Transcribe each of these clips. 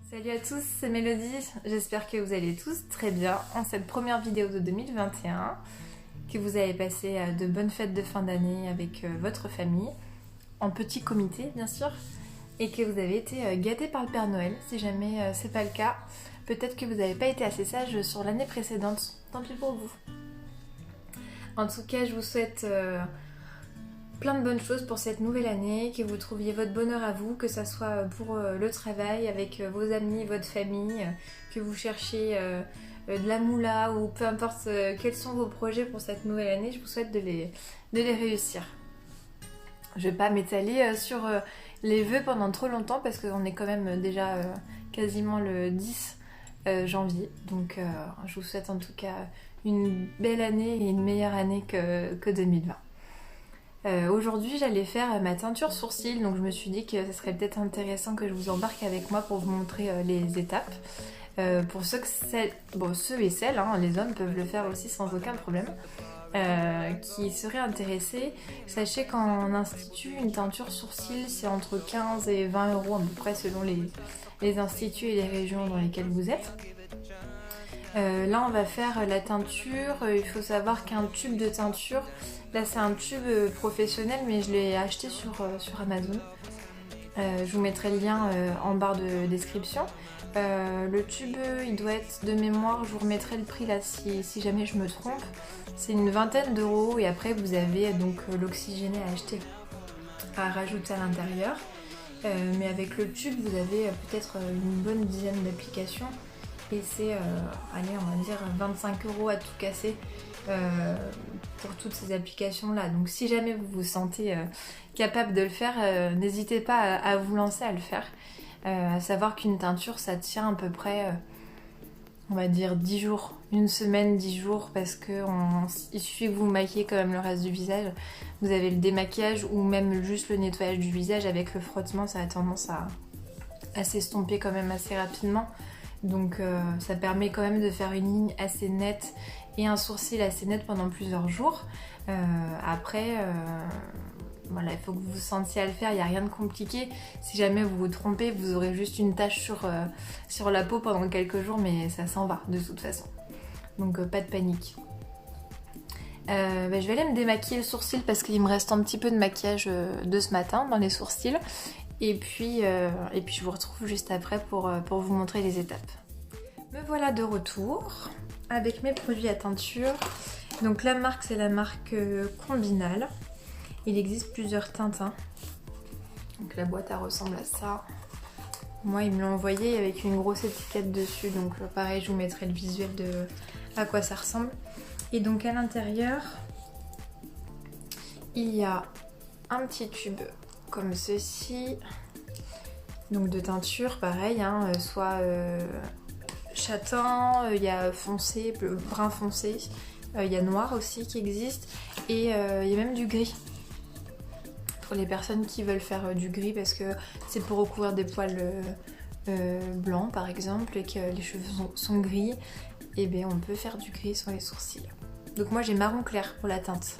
Salut à tous, c'est Mélodie, j'espère que vous allez tous très bien en cette première vidéo de 2021, que vous avez passé de bonnes fêtes de fin d'année avec votre famille, en petit comité bien sûr, et que vous avez été gâtés par le Père Noël. Si jamais c'est pas le cas, peut-être que vous n'avez pas été assez sage sur l'année précédente, tant pis pour vous. En tout cas, je vous souhaite plein de bonnes choses pour cette nouvelle année, que vous trouviez votre bonheur à vous, que ça soit pour le travail, avec vos amis, votre famille, que vous cherchiez de la moula ou peu importe quels sont vos projets pour cette nouvelle année, je vous souhaite de les réussir. Je vais pas m'étaler sur les vœux pendant trop longtemps parce qu'on est quand même déjà quasiment le 10 janvier, donc je vous souhaite en tout cas une belle année et une meilleure année que 2020. Aujourd'hui j'allais faire ma teinture sourcils, donc je me suis dit que ce serait peut-être intéressant que je vous embarque avec moi pour vous montrer les étapes. Pour ceux et celles, hein, les hommes peuvent le faire aussi sans aucun problème, qui seraient intéressés. Sachez qu'en institut, une teinture sourcils c'est entre 15 et 20 euros à peu près selon les instituts et les régions dans lesquelles vous êtes. Là on va faire la teinture, il faut savoir qu'un tube de teinture, là c'est un tube professionnel mais je l'ai acheté sur Amazon. Je vous mettrai le lien en barre de description. Le tube il doit être de mémoire, je vous remettrai le prix là si jamais je me trompe. C'est une vingtaine d'euros et après vous avez donc l'oxygéné à acheter, à rajouter à l'intérieur. Mais avec le tube vous avez peut-être une bonne dizaine d'applications. Et c'est, allez, on va dire 25 euros à tout casser pour toutes ces applications-là. Donc si jamais vous vous sentez capable de le faire, n'hésitez pas à vous lancer à le faire. À savoir qu'une teinture, ça tient à peu près, on va dire 10 jours, une semaine, 10 jours, parce qu'il suffit que vous maquillez quand même le reste du visage. Vous avez le démaquillage ou même juste le nettoyage du visage avec le frottement, ça a tendance à s'estomper quand même assez rapidement. Donc ça permet quand même de faire une ligne assez nette et un sourcil assez net pendant plusieurs jours. Après, voilà, il faut que vous vous sentiez à le faire, il n'y a rien de compliqué. Si jamais vous vous trompez, vous aurez juste une tache sur la peau pendant quelques jours, mais ça s'en va de toute façon. Donc pas de panique. Je vais aller me démaquiller le sourcil parce qu'il me reste un petit peu de maquillage de ce matin dans les sourcils. Et puis je vous retrouve juste après pour vous montrer les étapes. Me voilà de retour avec mes produits à teinture. Donc la marque c'est la marque Combinal. Il existe plusieurs teintes. Donc la boîte elle ressemble à ça. Moi ils me l'ont envoyé avec une grosse étiquette dessus. Donc pareil je vous mettrai le visuel de à quoi ça ressemble. Et donc à l'intérieur il y a un petit tube comme ceci, donc de teinture pareil, hein, soit châtain, il y a foncé, brun foncé, il y a noir aussi qui existe, et il y a même du gris pour les personnes qui veulent faire du gris parce que c'est pour recouvrir des poils blancs par exemple et que les cheveux sont gris, et bien on peut faire du gris sur les sourcils. Donc moi j'ai marron clair pour la teinte.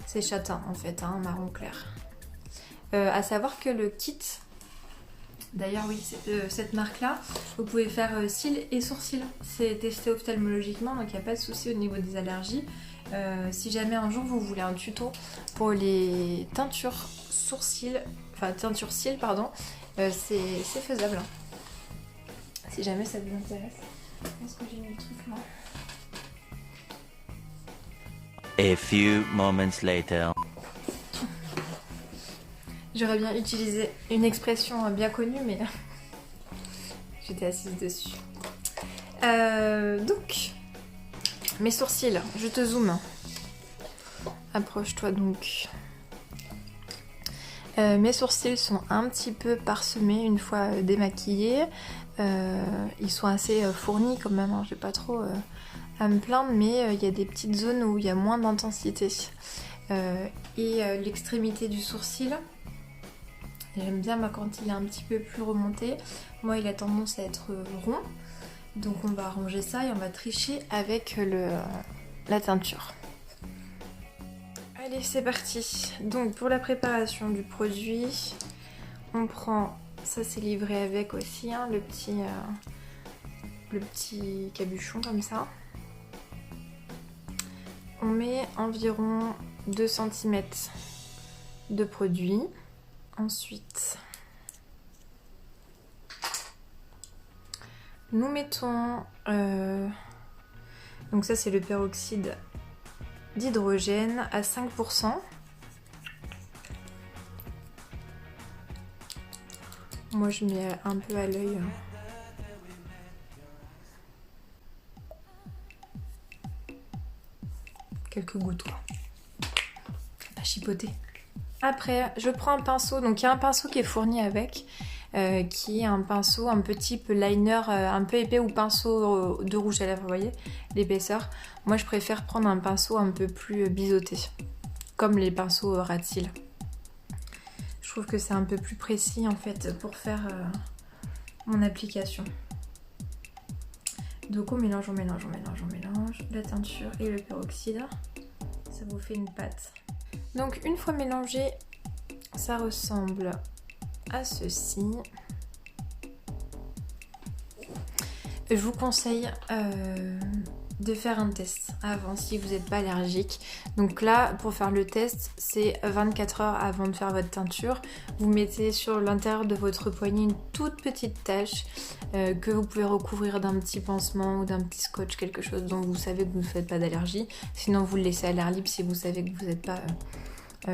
C'est châtain en fait, hein, marron clair. À savoir que le kit, d'ailleurs oui, cette marque-là, vous pouvez faire cils et sourcils. C'est testé ophtalmologiquement, donc il n'y a pas de souci au niveau des allergies. Si jamais un jour vous voulez un tuto pour les teintures sourcils, enfin teintures cils, pardon, c'est faisable. Si jamais ça vous intéresse. Est-ce que j'ai mis le truc là ? A few moments later. J'aurais bien utilisé une expression bien connue, mais j'étais assise dessus. Donc, mes sourcils, je te zoome. Approche-toi donc. Mes sourcils sont un petit peu parsemés une fois démaquillés. Ils sont assez fournis quand même, hein. J'ai pas trop à me plaindre, mais il y a des petites zones où il y a moins d'intensité. Et l'extrémité du sourcil, j'aime bien quand il est un petit peu plus remonté. Moi il a tendance à être rond, donc on va arranger ça et on va tricher avec la teinture. Allez c'est parti. Donc pour la préparation du produit, on prend Ça c'est livré avec aussi, hein, le petit cabuchon comme ça. On met environ 2 cm de produit. Ensuite, nous mettons... donc ça c'est le peroxyde d'hydrogène à 5%. Moi je mets un peu à l'œil. Quelques gouttes quoi. Pas chipoter. Après je prends un pinceau, donc il y a un pinceau qui est fourni avec, qui est un pinceau un peu type liner un peu épais ou pinceau de rouge à lèvres, vous voyez l'épaisseur. Moi je préfère prendre un pinceau un peu plus biseauté, comme les pinceaux Rat-Cils. Je trouve que c'est un peu plus précis en fait pour faire mon application. Donc on mélange la teinture et le peroxyde. Ça vous fait une pâte. Donc une fois mélangé, ça ressemble à ceci. Je vous conseille de faire un test avant si vous n'êtes pas allergique. Donc là, pour faire le test, c'est 24 heures avant de faire votre teinture. Vous mettez sur l'intérieur de votre poignet une toute petite tache que vous pouvez recouvrir d'un petit pansement ou d'un petit scotch, quelque chose dont vous savez que vous ne faites pas d'allergie. Sinon, vous le laissez à l'air libre si vous savez que vous n'êtes pas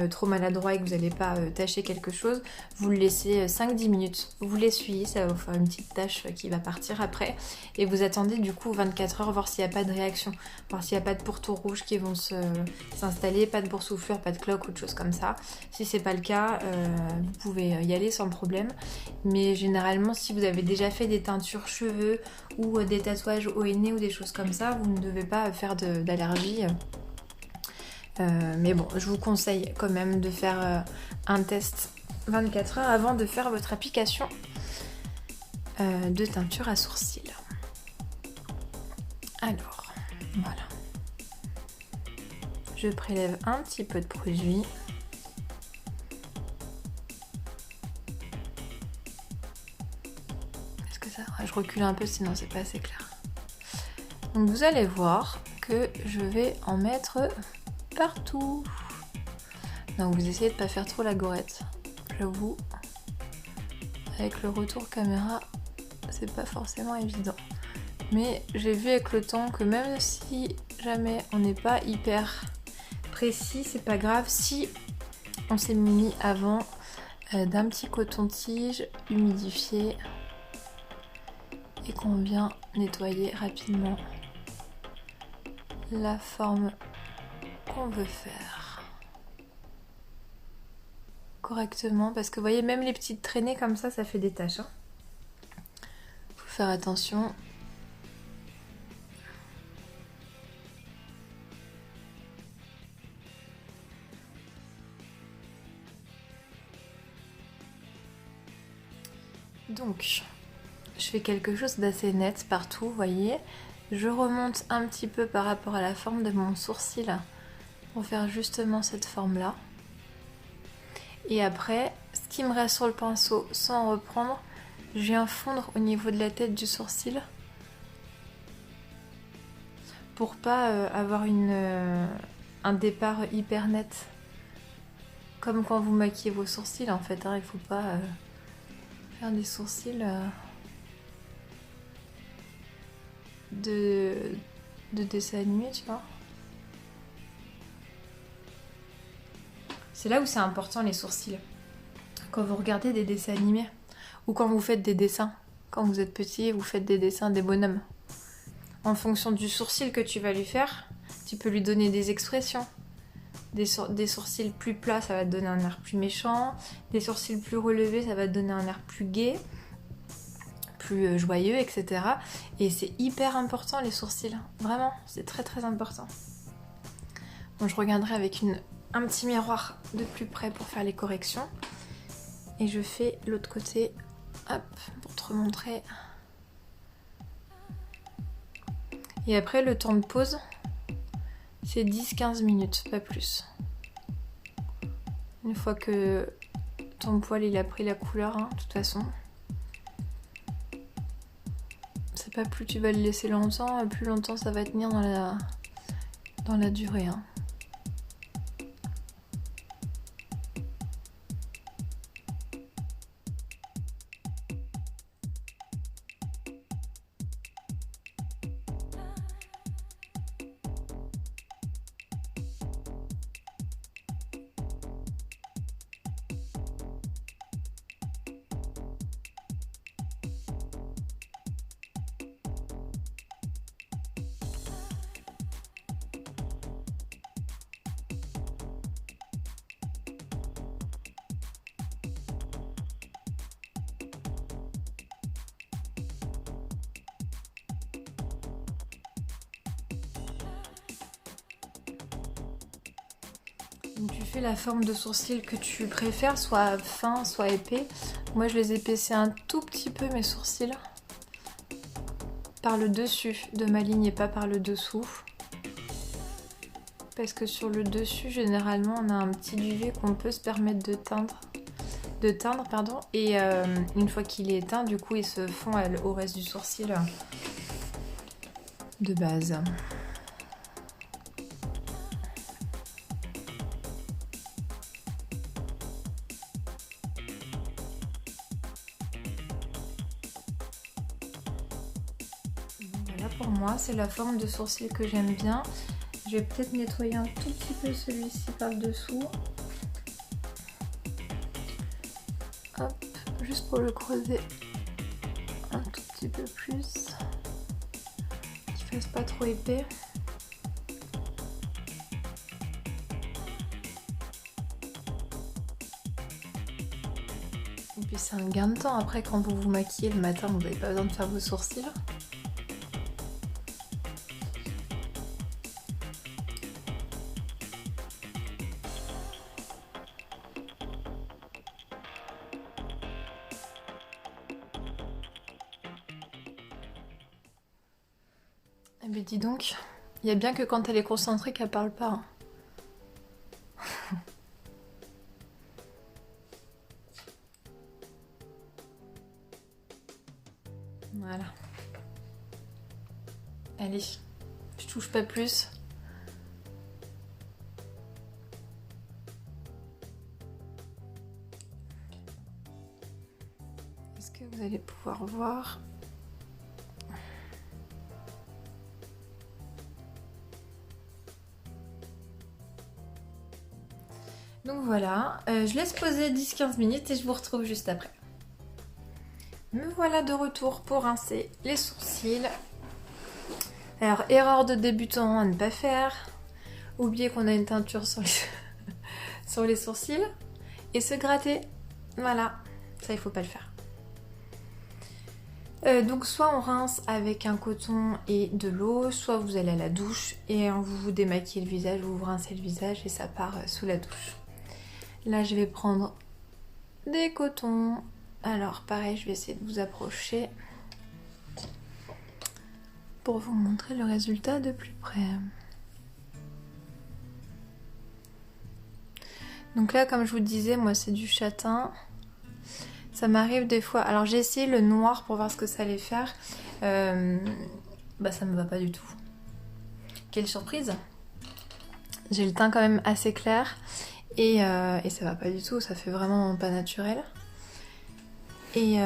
trop maladroit et que vous n'allez pas tacher quelque chose. Vous le laissez 5-10 minutes, vous l'essuyez, ça va vous faire une petite tache qui va partir après, et vous attendez du coup 24 heures, voir s'il n'y a pas de réaction, voir s'il n'y a pas de pourtours rouges qui vont s'installer, pas de boursouflure, pas de cloque ou de choses comme ça. Si c'est pas le cas, vous pouvez y aller sans problème, mais généralement si vous avez déjà fait des teintures cheveux ou des tatouages au nez ou des choses comme ça, vous ne devez pas faire d'allergie. Mais bon, je vous conseille quand même de faire un test 24 heures avant de faire votre application de teinture à sourcils. Alors, voilà. Je prélève un petit peu de produit. Est-ce que ça... Je recule un peu sinon c'est pas assez clair. Donc vous allez voir que je vais en mettre partout. Donc vous essayez de pas faire trop la gorette. J'avoue, avec le retour caméra, c'est pas forcément évident. Mais j'ai vu avec le temps que même si jamais on n'est pas hyper précis, c'est pas grave si on s'est muni avant d'un petit coton-tige humidifié et qu'on vient nettoyer rapidement la forme qu'on veut faire correctement, parce que vous voyez même les petites traînées comme ça fait des taches, hein. Faut faire attention. Donc je fais quelque chose d'assez net partout, vous voyez. Je remonte un petit peu par rapport à la forme de mon sourcil pour faire justement cette forme là. Et après, ce qui me reste sur le pinceau sans reprendre, je viens fondre au niveau de la tête du sourcil pour pas avoir un départ hyper net, comme quand vous maquillez vos sourcils en fait, hein. Il faut pas faire des sourcils de dessin animé, tu vois. C'est là où c'est important les sourcils. Quand vous regardez des dessins animés ou quand vous faites des dessins, quand vous êtes petit, vous faites des dessins des bonhommes. En fonction du sourcil que tu vas lui faire, tu peux lui donner des expressions. Des sourcils plus plats, ça va te donner un air plus méchant. Des sourcils plus relevés, ça va te donner un air plus gai, plus joyeux, etc. Et c'est hyper important les sourcils. Vraiment, c'est très très important. Bon, je regarderai avec un petit miroir de plus près pour faire les corrections. Et je fais l'autre côté, hop, pour te remontrer. Et après, le temps de pause, c'est 10-15 minutes, pas plus. Une fois que ton poil il a pris la couleur, hein, de toute façon. C'est pas plus tu vas le laisser longtemps, plus longtemps ça va tenir dans la durée. Hein. Donc tu fais la forme de sourcil que tu préfères, soit fin, soit épais. Moi je les épaissis un tout petit peu mes sourcils. Par le dessus de ma ligne et pas par le dessous. Parce que sur le dessus, généralement, on a un petit duvet qu'on peut se permettre de teindre. Et une fois qu'il est éteint, du coup, il se fond au reste du sourcil de base. Voilà pour moi, c'est la forme de sourcil que j'aime bien. Je vais peut-être nettoyer un tout petit peu celui-ci par dessous. Hop, juste pour le creuser un tout petit peu plus. Qu'il fasse pas trop épais. Et puis c'est un gain de temps après quand vous vous maquillez le matin, vous n'avez pas besoin de faire vos sourcils. Eh bien dis donc, il y a bien que quand elle est concentrée qu'elle parle pas. Hein. Voilà. Allez, je touche pas plus. Est-ce que vous allez pouvoir voir ? Donc voilà, je laisse poser 10-15 minutes et je vous retrouve juste après. Me voilà de retour pour rincer les sourcils. Alors, erreur de débutant à ne pas faire. Oublier qu'on a une teinture sur sur les sourcils. Et se gratter. Voilà, ça il faut pas le faire. Donc soit on rince avec un coton et de l'eau, soit vous allez à la douche et vous vous démaquillez le visage, vous vous rincez le visage et ça part sous la douche. Là je vais prendre des cotons. Alors pareil, je vais essayer de vous approcher pour vous montrer le résultat de plus près. Donc là, comme je vous disais, moi c'est du châtain. Ça m'arrive des fois. Alors j'ai essayé le noir pour voir ce que ça allait faire. Bah ça me va pas du tout. Quelle surprise! J'ai le teint quand même assez clair et ça va pas du tout. Ça fait vraiment pas naturel. Et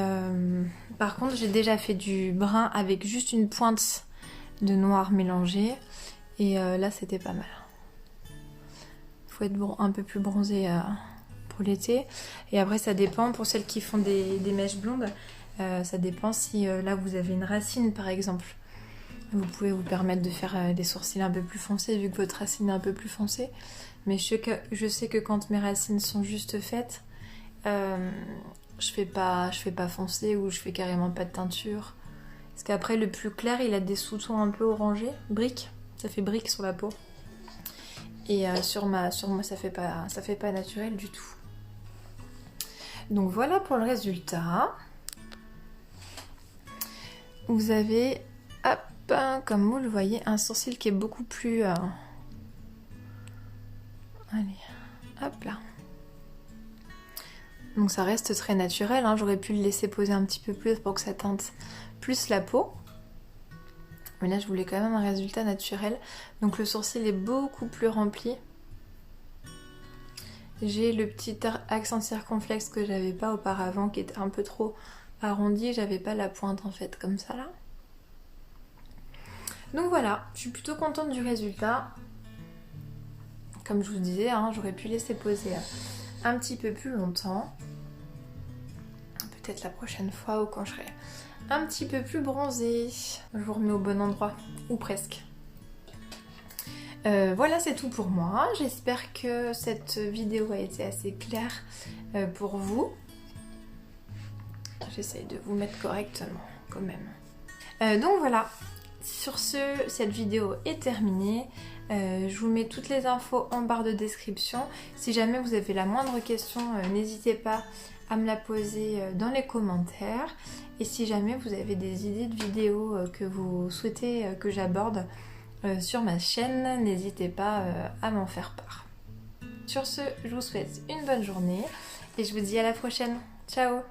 par contre, j'ai déjà fait du brun avec juste une pointe de noir mélangé. Et là, c'était pas mal. Faut être un peu plus bronzé pour l'été. Et après, ça dépend. Pour celles qui font des mèches blondes, ça dépend si là, vous avez une racine, par exemple. Vous pouvez vous permettre de faire des sourcils un peu plus foncés, vu que votre racine est un peu plus foncée. Mais je sais que quand mes racines sont juste faites, je fais pas foncé ou je fais carrément pas de teinture. Parce qu'après le plus clair il a des sous-tons un peu orangés, briques, ça fait brique sur la peau. Et sur moi ça fait pas naturel du tout. Donc voilà pour le résultat. Vous avez, hop, comme vous le voyez, un sourcil qui est beaucoup plus... Allez, hop là. Donc ça reste très naturel, hein. J'aurais pu le laisser poser un petit peu plus pour que ça teinte plus la peau. Mais là je voulais quand même un résultat naturel. Donc le sourcil est beaucoup plus rempli. J'ai le petit accent circonflexe que j'avais pas auparavant, qui était un peu trop arrondi. J'avais pas la pointe en fait comme ça là. Donc voilà, je suis plutôt contente du résultat. Comme je vous disais, hein, j'aurais pu laisser poser un petit peu plus longtemps. Peut-être la prochaine fois ou quand je serai un petit peu plus bronzée. Je vous remets au bon endroit, ou presque. Voilà, c'est tout pour moi. J'espère que cette vidéo a été assez claire pour vous. J'essaye de vous mettre correctement quand même. Donc voilà, sur ce, cette vidéo est terminée. Je vous mets toutes les infos en barre de description. Si jamais vous avez la moindre question, n'hésitez pas à me la poser dans les commentaires. Et si jamais vous avez des idées de vidéos que vous souhaitez que j'aborde sur ma chaîne, n'hésitez pas à m'en faire part. Sur ce, je vous souhaite une bonne journée et je vous dis à la prochaine. Ciao!